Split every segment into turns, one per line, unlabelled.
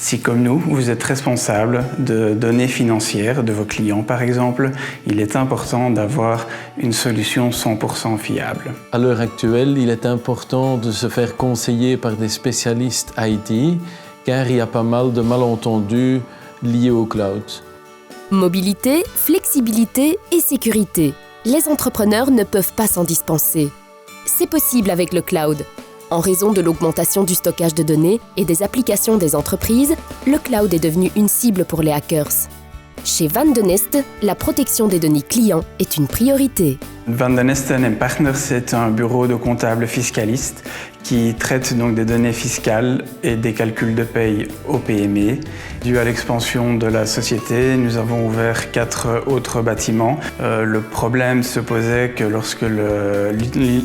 Si comme nous, vous êtes responsable de données financières de vos clients par exemple, il est important d'avoir une solution 100% fiable.
À l'heure actuelle, il est important de se faire conseiller par des spécialistes IT car il y a pas mal de malentendus liés au cloud.
Mobilité, flexibilité et sécurité. Les entrepreneurs ne peuvent pas s'en dispenser. C'est possible avec le cloud. En raison de l'augmentation du stockage de données et des applications des entreprises, le cloud est devenu une cible pour les hackers. Chez Van de Nest, la protection des données clients est une priorité.
Van de Nesten & Partners, c'est un bureau de comptables fiscalistes qui traite donc des données fiscales et des calculs de paye aux PME. Dû à l'expansion de la société, nous avons ouvert 4 autres bâtiments. Le problème se posait que lorsque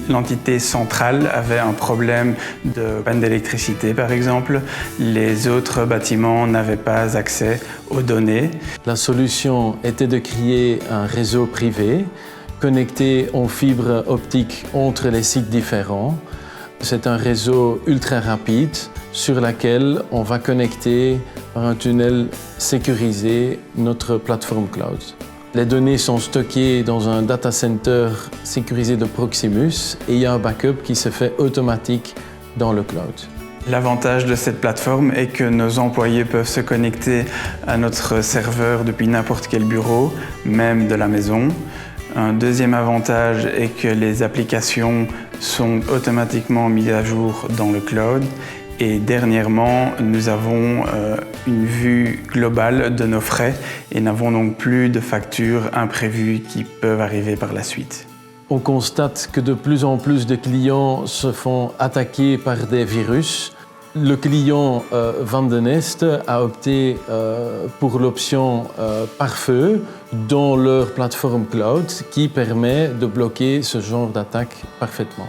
l'entité centrale avait un problème de panne d'électricité par exemple, les autres bâtiments n'avaient pas accès aux données.
La solution était de créer un réseau privé connecté en fibre optique entre les sites différents. C'est un réseau ultra rapide sur lequel on va connecter par un tunnel sécurisé notre plateforme cloud. Les données sont stockées dans un data center sécurisé de Proximus et il y a un backup qui se fait automatique dans le cloud.
L'avantage de cette plateforme est que nos employés peuvent se connecter à notre serveur depuis n'importe quel bureau, même de la maison. Un deuxième avantage est que les applications sont automatiquement mises à jour dans le cloud. Et dernièrement, nous avons une vue globale de nos frais et n'avons donc plus de factures imprévues qui peuvent arriver par la suite.
On constate que de plus en plus de clients se font attaquer par des virus. Le client Van de Nest a opté pour l'option pare-feu dans leur plateforme cloud qui permet de bloquer ce genre d'attaque parfaitement.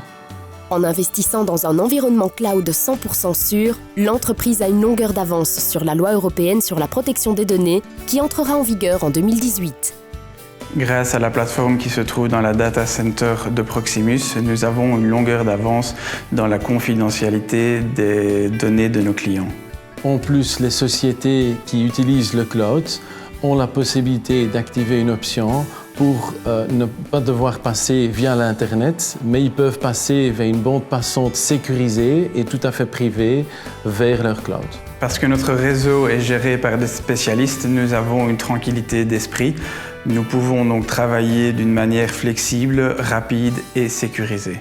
En investissant dans un environnement cloud 100% sûr, l'entreprise a une longueur d'avance sur la loi européenne sur la protection des données qui entrera en vigueur en 2018.
Grâce à la plateforme qui se trouve dans la data center de Proximus, nous avons une longueur d'avance dans la confidentialité des données de nos clients.
En plus, les sociétés qui utilisent le cloud ont la possibilité d'activer une option pour ne pas devoir passer via l'Internet, mais ils peuvent passer vers une bande passante sécurisée et tout à fait privée vers leur cloud.
Parce que notre réseau est géré par des spécialistes, nous avons une tranquillité d'esprit. Nous pouvons donc travailler d'une manière flexible, rapide et sécurisée.